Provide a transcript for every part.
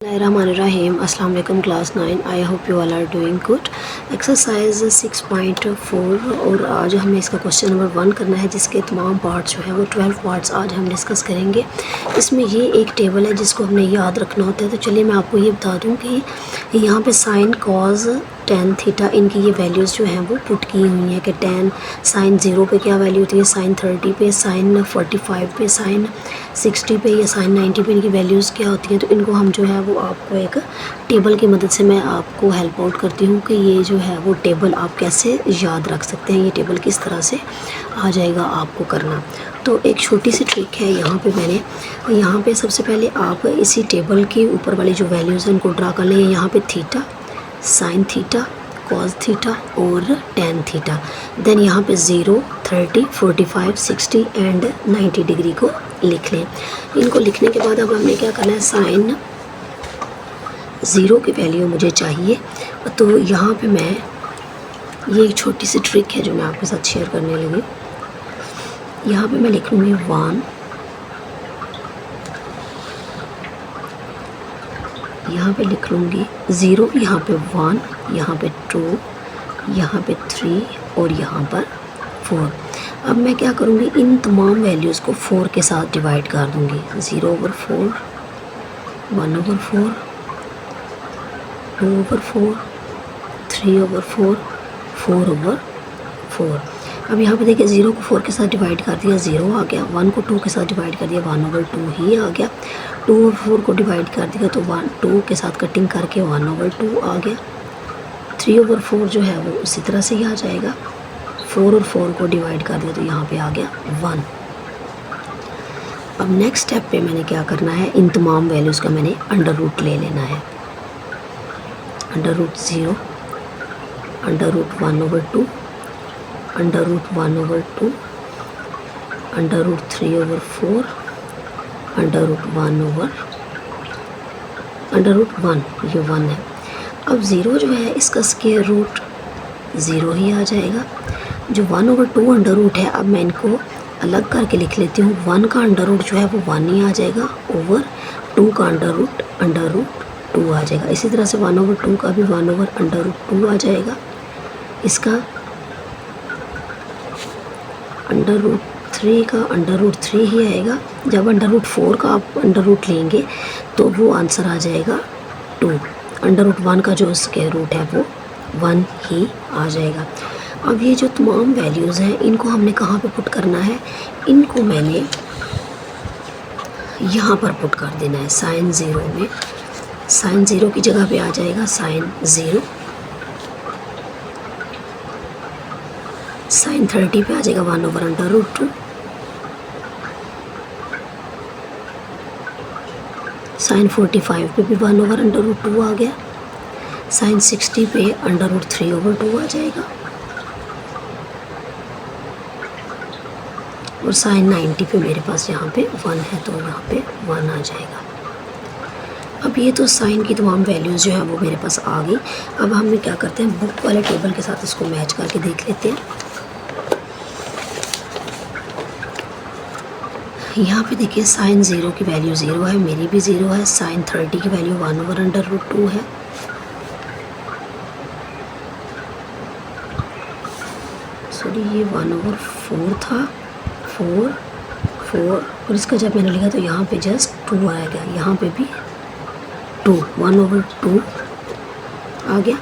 Bismillahirrahmanirrahim. Assalamu alaikum class 9. I hope you all are doing good. Exercise 6.4 और आज हमें इसका क्वेश्चन नंबर 1 करना है, जिसके तमाम पार्ट्स जो है वो 12 पार्ट्स आज हम डिस्कस करेंगे। इसमें ये एक टेबल है जिसको हमने याद रखना होता है। तो चलिए मैं आपको ये बता दूं कि यहाँ पे साइन कॉज टेन थीटा इनकी ये वैल्यूज़ जो हैं वो पुट की हुई हैं कि टेन साइन 0 पे क्या वैल्यू होती है, साइन 30 पे, साइन 45 पे, साइन 60 पे या साइन 90 पे इनकी वैल्यूज़ क्या होती हैं। तो इनको हम जो है वो आपको एक टेबल की मदद से मैं आपको हेल्प आउट करती हूँ कि ये जो है वो टेबल आप कैसे याद रख सकते हैं, ये टेबल किस तरह से आ जाएगा आपको करना। तो एक छोटी सी ट्रिक है यहाँ पे मैंने, यहाँ पे सबसे पहले आप इसी टेबल के ऊपर वाली जो वैल्यूज़ हैं उनको ड्रा कर लें। यहाँ पे theta, sine theta, cos theta और टेन थीटा। देन यहाँ पे 0, 30, 45, 60 एंड 90 डिग्री को लिख लें। इनको लिखने के बाद अब हमने क्या करना है, साइन 0 की वैल्यू मुझे चाहिए। तो यहाँ पे मैं ये एक छोटी सी ट्रिक है जो मैं आपके साथ शेयर करने लगी। यहाँ पे मैं लिख लूँगी 1, यहाँ पे लिख लूँगी 0, यहाँ पे 1, यहाँ पे 2, यहाँ पे 3 और यहाँ पर 4। अब मैं क्या करूँगी, इन तमाम वैल्यूज़ को 4 के साथ डिवाइड कर दूँगी। 0/4, 1/4, 2/4, 3/4, 4/4। अब यहाँ पे देखिए 0 को 4 के साथ डिवाइड कर दिया, 0 आ गया। 1 को 2 के साथ डिवाइड कर दिया, 1/2 ही आ गया। 2/4 को डिवाइड कर दिया तो 2 के साथ कटिंग करके 1/2 आ गया। 3/4 जो है वो उसी तरह से ही आ जाएगा। 4 और 4 को डिवाइड कर दिया तो यहाँ पे आ गया 1। अब नेक्स्ट स्टेप पे मैंने क्या करना है, इन तमाम वैल्यूज़ का मैंने अंडर रूट ले लेना है। √0, √1/2, √1/2, √3/4, √1/1, ये 1 है। अब 0 जो है इसका स्क्वायर रूट 0 ही आ जाएगा। जो 1/2 अंडर रूट है, अब मैं इनको अलग करके लिख लेती हूँ। 1 का अंडर रूट जो है वो 1 ही आ जाएगा, ओवर 2 का अंडर रूट √2 आ जाएगा। इसी तरह से 1/2 का भी 1/√2 आ जाएगा। इसका √3 का √3 ही आएगा। जब √4 का आप अंडर रूट लेंगे तो वो आंसर आ जाएगा 2। √1 का जो स्क्वायर रूट है वो 1 ही आ जाएगा। अब ये जो तमाम वैल्यूज़ हैं इनको हमने कहाँ पे पुट करना है, इनको मैंने यहाँ पर पुट कर देना है साइन 0 में। साइन 0 की जगह पे आ जाएगा साइन 0, साइन 30 पे आ जाएगा 1/√2, साइन 45 पे भी 1/√2 आ गया, साइन 60 पे √3/2 आ जाएगा और साइन 90 पे मेरे पास यहाँ पे 1 है तो यहाँ पे 1 आ जाएगा। अब ये तो साइन की तमाम वैल्यूज़ जो है वो मेरे पास आ गई। अब हम क्या करते हैं, बुक वाले टेबल के साथ इसको मैच करके देख लेते हैं। यहाँ पे देखिए साइन 0 की वैल्यू 0 है, मेरी भी 0 है। साइन 30 की वैल्यू 1/√2 है। सॉरी, ये 1/4 था, 4 और इसका जब मैंने लिखा तो यहाँ पे जस्ट 2 आएगा। यहाँ पे भी 2, 1/2 आ गया।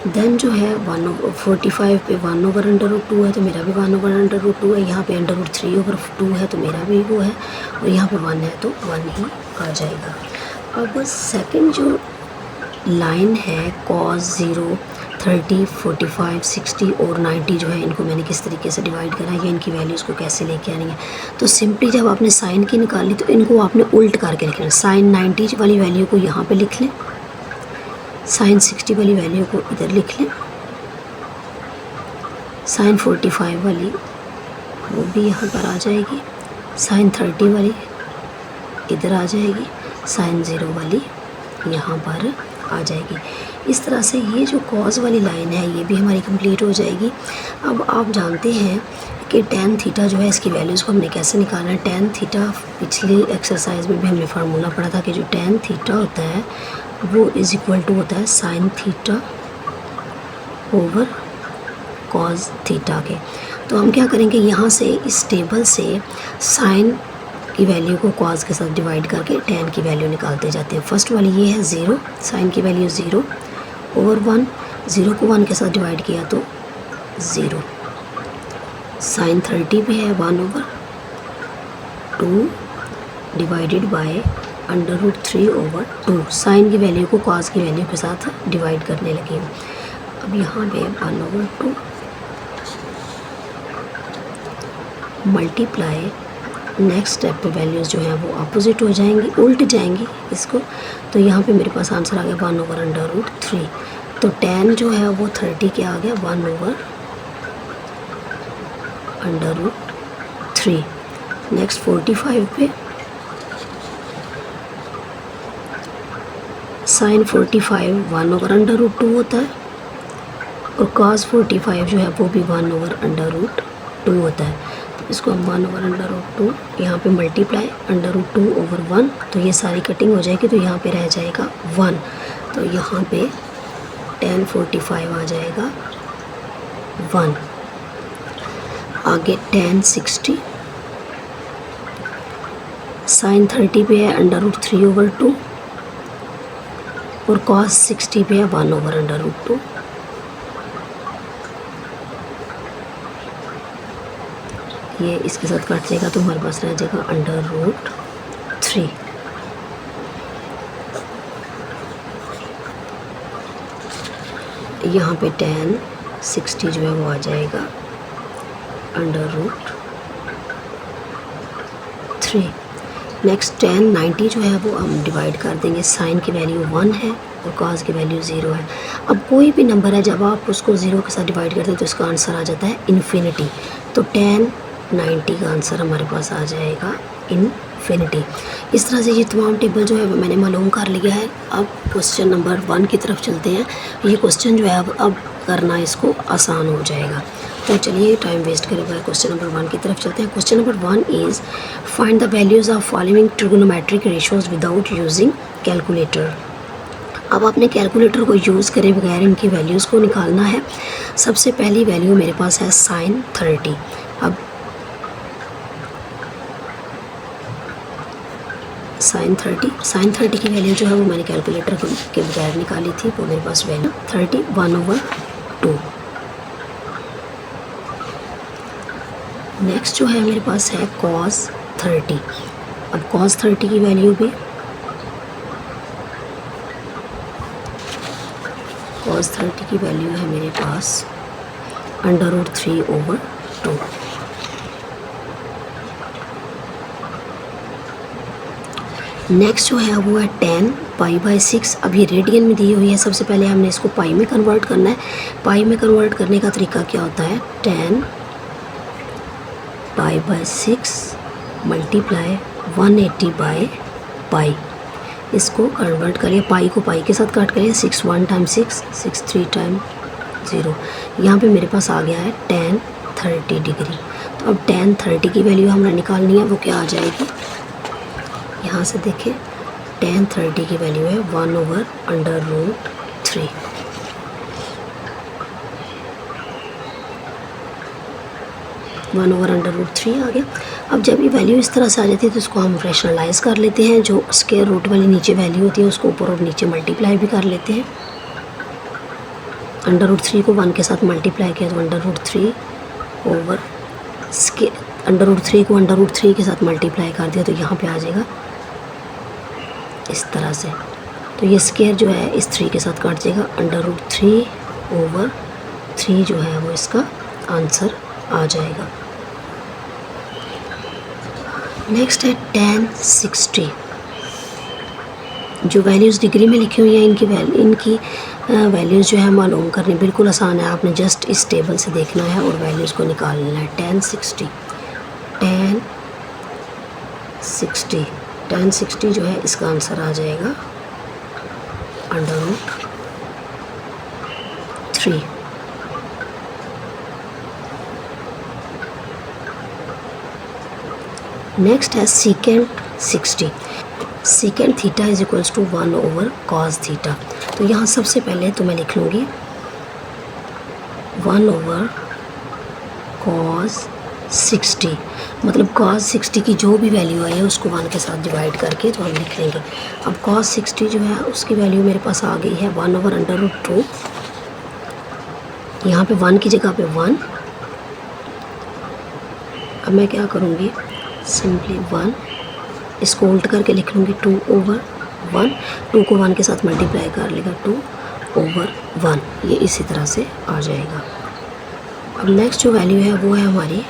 देन जो है 45 पे 1/√2 है तो मेरा भी 1/√2 है। यहाँ पे √3/2 है तो मेरा भी वो है और यहाँ पे 1 है तो 1 ही आ जाएगा। अब सेकंड जो लाइन है कॉस 0, 30, 45, 60 और 90 जो है इनको मैंने किस तरीके से डिवाइड करा है या इनकी वैल्यूज़ को कैसे लेके आनी है। तो सिंपली जब आपने साइन की निकाली तो इनको आपने उल्ट करके लिखना। साइन 90 वाली वैल्यू को यहाँ पे लिख लें, साइन 60 वाली वैल्यू को इधर लिख लें, साइन 45 वाली वो भी यहाँ पर आ जाएगी, साइन 30 वाली इधर आ जाएगी, साइन 0 वाली यहाँ पर आ जाएगी। इस तरह से ये जो कॉज वाली लाइन है ये भी हमारी कंप्लीट हो जाएगी। अब आप जानते हैं कि tan थीटा जो है इसकी वैल्यूज़ को हमने कैसे निकालना है। tan थीटा पिछली एक्सरसाइज में भी हमने फार्मूला पढ़ा था कि जो tan थीटा होता है वो इज़ इक्वल टू होता है sin theta over cos theta के। तो हम क्या करेंगे, यहाँ से इस टेबल से साइन की वैल्यू को cos के साथ डिवाइड करके tan की वैल्यू निकालते जाते हैं। फर्स्ट वाली ये है 0, साइन की वैल्यू 0 ओवर 1, 0 को 1 के साथ डिवाइड किया तो 0। साइन 30 भी है 1 over 2 divided by √3 over 2। Sine की वैल्यू को cos की वैल्यू के साथ डिवाइड करने लगी हूँ। अब यहाँ पे 1 ओवर 2 मल्टीप्लाई, नेक्स्ट स्टेप पे वैल्यूज़ जो हैं वो अपोजिट हो जाएंगी, उल्ट जाएंगी इसको। तो यहाँ पे मेरे पास आंसर आ गया 1 ओवर √3। तो tan जो है वो 30 के आ गया 1 ओवर √3। नेक्स्ट 45 पे साइन 45 1 ओवर √2 होता है और cos 45 जो है वो भी 1 ओवर √2 होता है। तो इसको हम 1 ओवर √2 यहाँ पे मल्टीप्लाई √2 ओवर 1, तो ये सारी कटिंग हो जाएगी, तो यहाँ पे रह जाएगा 1। तो यहाँ पे tan 45 आ जाएगा 1। आगे tan 60 साइन 30 पे है √3 ओवर 2 और cos 60 पे है 1 ओवर √2। ये इसके साथ काट जाएगा तो हमारे पास रह जाएगा √3। यहाँ पे tan 60 जो है वो आ जाएगा √3। नेक्स्ट tan 90 जो है वो हम डिवाइड कर देंगे। साइन की वैल्यू 1 है और cos की वैल्यू 0 है। अब कोई भी नंबर है जब आप उसको 0 के साथ डिवाइड करते हैं तो इसका आंसर आ जाता है इन्फिनिटी। तो tan 90 का आंसर हमारे पास आ जाएगा इन्फिनिटी। इस तरह से ये तमाम टेबल जो है वो मैंने मालूम कर लिया है। अब क्वेश्चन नंबर 1 की तरफ चलते हैं। ये क्वेश्चन जो है अब करना इसको आसान हो जाएगा। तो चलिए टाइम वेस्ट करे बगैर क्वेश्चन नंबर 1 की तरफ चलते हैं। Question number 1 is find the values of following trigonometric ratios without using calculator. अब आपने कैलकुलेटर को यूज़ करे बगैर इनकी वैल्यूज़ को निकालना है। सबसे पहली वैल्यू मेरे पास है साइन 30। अब साइन 30 की वैल्यू जो है वो मैंने कैलकुलेटर के बगैर निकाली थी। वो मेरे पास वैल्यू 30 1 ओवर 2। नेक्स्ट जो है मेरे पास है cos 30। अब cos 30 की वैल्यू भी cos 30 की वैल्यू है मेरे पास √3 ओवर 2। नेक्स्ट जो है वो है tan π/6। अब ये रेडियन में दी हुई है। सबसे पहले हमने इसको पाई में कन्वर्ट करना है। पाई में कन्वर्ट करने का तरीका क्या होता है, tan π/6 मल्टीप्लाई 180/π। इसको कन्वर्ट करिए, पाई को पाई के साथ काट करिए। 6 1 टाइम्स 6, 6 3 टाइम्स 0। यहाँ पे मेरे पास आ गया है tan 30 डिग्री। तो अब tan 30 की वैल्यू हमने निकालनी है, वो क्या आ जाएगी, यहाँ से देखिए tan 30 की वैल्यू है 1 ओवर √3। वन ओवर √3 आ गया। अब जब ये वैल्यू इस तरह से आ जाती है तो इसको हम रैशनलाइज कर लेते हैं। जो स्क्वायर रूट वाली नीचे वैल्यू होती है उसको ऊपर और नीचे मल्टीप्लाई भी कर लेते हैं। √3 को 1 के साथ मल्टीप्लाई किया तो √3 ओवर √3 को √3 के साथ मल्टीप्लाई कर दिया तो यहाँ पे आ जाएगा इस तरह से। तो ये स्क्वायर जो है इस 3 के साथ काट जाएगा। √3 ओवर 3 जो है वो इसका आंसर आ जाएगा। नेक्स्ट है tan 60। जो वैल्यूज़ डिग्री में लिखी हुई है इनकी वैल्यूज़ जो है मालूम करनी बिल्कुल आसान है। आपने जस्ट इस टेबल से देखना है और वैल्यूज़ को निकाल लेना है। tan 60 जो है इसका आंसर आ जाएगा √3। 3। नेक्स्ट है secant 60। Secant theta is equals to 1 over cos theta. तो यहाँ सबसे पहले तो मैं लिख लूँगी 1 ओवर कॉस 60, मतलब कॉस 60 की जो भी वैल्यू आई है उसको 1 के साथ डिवाइड करके तो हम लिख लेंगे। अब कॉस 60 जो है उसकी वैल्यू मेरे पास आ गई है 1 ओवर अंडर रूट 2। यहाँ पे 1 की जगह पे 1। अब मैं क्या करूँगी, सिंपली 1 इसको उल्ट करके लिख लूँगी 2 ओवर 1। 2 को 1 के साथ मल्टीप्लाई कर लेगा 2 ओवर 1, ये इसी तरह से आ जाएगा। अब नेक्स्ट जो वैल्यू है वो है हमारी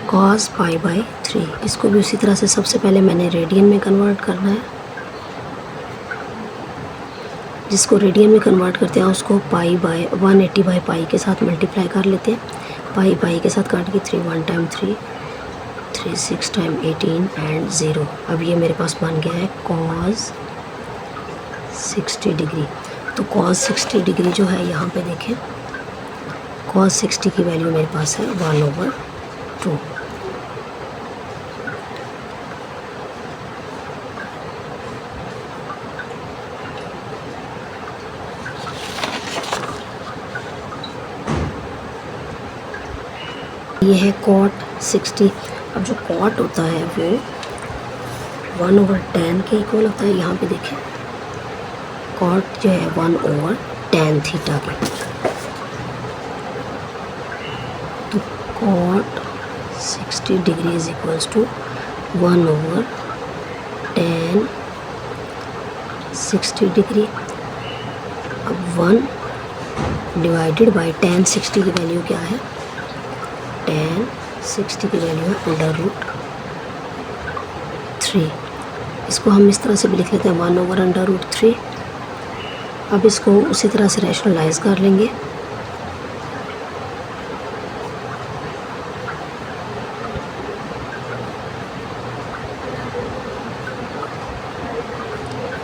cos पाई बाई 3। इसको भी उसी तरह से सबसे पहले मैंने रेडियन में कन्वर्ट करना है। जिसको रेडियन में कन्वर्ट करते हैं उसको पाई बाई 180 बाई पाई के साथ मल्टीप्लाई कर लेते हैं। पाई पाई के साथ काट के 3 1 टाइम 3 3 6 टाइम 18 एंड 0। अब ये मेरे पास बन गया है cos 60 डिग्री। तो cos 60 डिग्री जो है यहाँ पे देखें, cos 60 की वैल्यू मेरे पास है 1 ओवर 2। ये है cot 60। अब जो cot होता है वो 1 ओवर 10 के इक्वल होता है। यहाँ पे देखें cot जो है 1 ओवर tan थीटा के। तो cot 60 degree is equals to 1 over tan 60 degree. अब 1 डिवाइडेड बाई tan 60 की वैल्यू क्या है, tan 60 की वैल्यू है अंडर रूट 3। इसको हम इस तरह से भी लिख लेते हैं 1 ओवर अंडर रूट 3। अब इसको उसी तरह से रैशनलाइज कर लेंगे।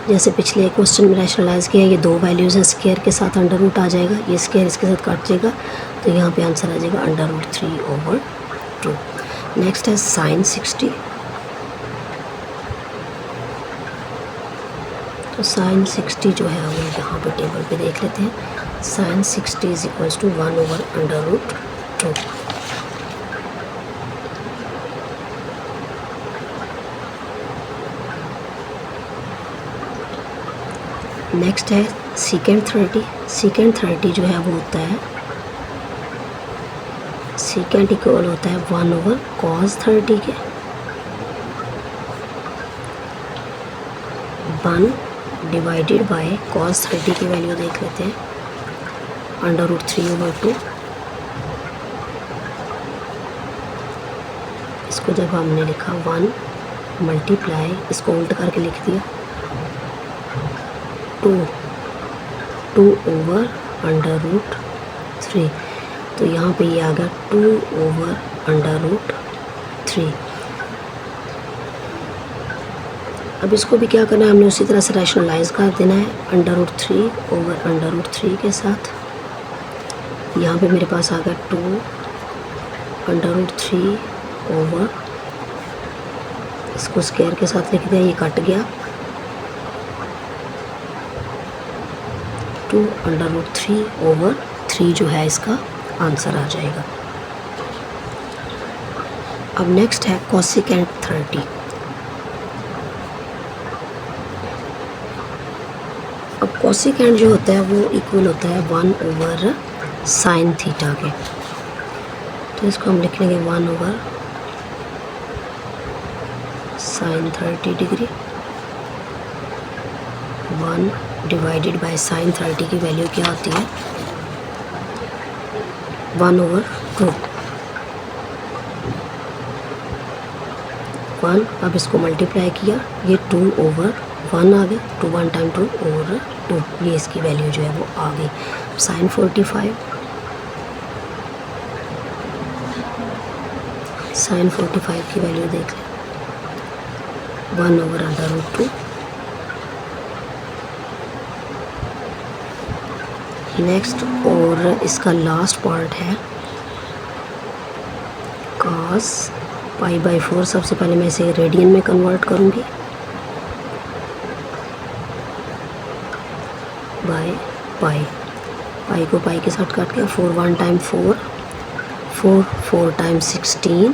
जैसे पिछले क्वेश्चन में रैशनलाइज किया, ये दो वैल्यूज़ हैं, स्क्वायर के साथ अंडर रूट आ जाएगा, ये स्क्वायर इसके साथ काट जाएगा, तो यहाँ पे आंसर आ जाएगा अंडर रूट 3 ओवर 2। नेक्स्ट है साइन 60। तो साइन 60 जो है वो यहाँ पे टेबल पे देख लेते हैं। Sine 60 is equals to 1 over under root 2। Next है सीकेंट 30। सीकेंट 30 जो है वो होता है, सीकेंट इक्वल होता है 1 ओवर कॉस 30 के। 1 डिवाइडेड बाय कॉस 30 की वैल्यू देख लेते हैं, अंडर रूट 3 ओवर 2। इसको जब हमने लिखा 1 मल्टीप्लाई, इसको उल्ट करके लिख दिया 2 ओवर अंडर रूट 3। तो यहाँ पे ये आ गया 2 ओवर अंडर रूट 3। अब इसको भी क्या करना है, हमने उसी तरह से रैशनलाइज कर देना है under root 3 over under root 3 के साथ। यहाँ पे मेरे पास आ गया 2 अंडर रूट 3 ओवर, इसको स्क्वायर के साथ लिख दिया, ये कट गया, 2 अंडर रूट 3 ओवर 3 जो है इसका आंसर आ जाएगा। अब नेक्स्ट है कोसिकेंट 30। अब कोसिकेंट जो होता है वो इक्वल होता है 1 ओवर साइन थीटा के। तो इसको हम लिख लेंगे 1 over sine 30 degree. 1 divided by sine 30 की वैल्यू क्या होती है, 1 ओवर 2। 1, अब इसको मल्टीप्लाई किया, ये 2 ओवर 1 आ गया, 2 1 टाइम 2 ओवर 2, ये इसकी वैल्यू जो है वो आ गई। साइन 45, साइन 45 की वैल्यू देख लें, 1 ओवर अंडर रूट 2। नेक्स्ट और इसका लास्ट पार्ट है cos पाई बाई 4। सबसे पहले मैं इसे रेडियन में कन्वर्ट करूँगी बाय पाई। पाई को पाई के साथ काट के 4 1 टाइम 4 4 4 टाइम 16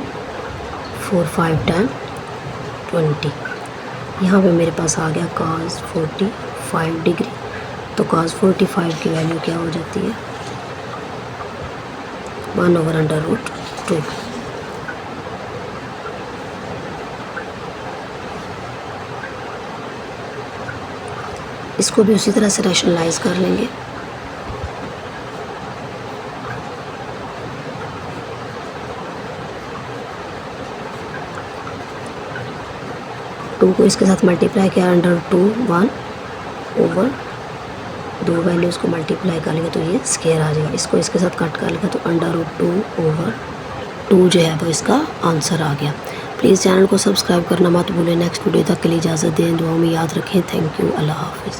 4 5 टाइम 20। यहाँ पे मेरे पास आ गया cos 45 डिग्री। तो cos 45 की वैल्यू क्या हो जाती है 1/√2। इसको भी उसी तरह से रैशनलाइज कर लेंगे। टू को इसके साथ मल्टीप्लाई किया √2 1 ओवर 2 वैल्यूज़ को मल्टीप्लाई कर लेंगे तो ये स्क्वायर आ जाएगा। इसको इसके साथ कट कर लेंगे तो √2 ओवर 2 जो है वो इसका आंसर आ गया। प्लीज़ चैनल को सब्सक्राइब करना मत भूलें। नेक्स्ट वीडियो तक के लिए इजाज़त दें। दुआ में याद रखें। Thank you. अल्लाह हाफिज़।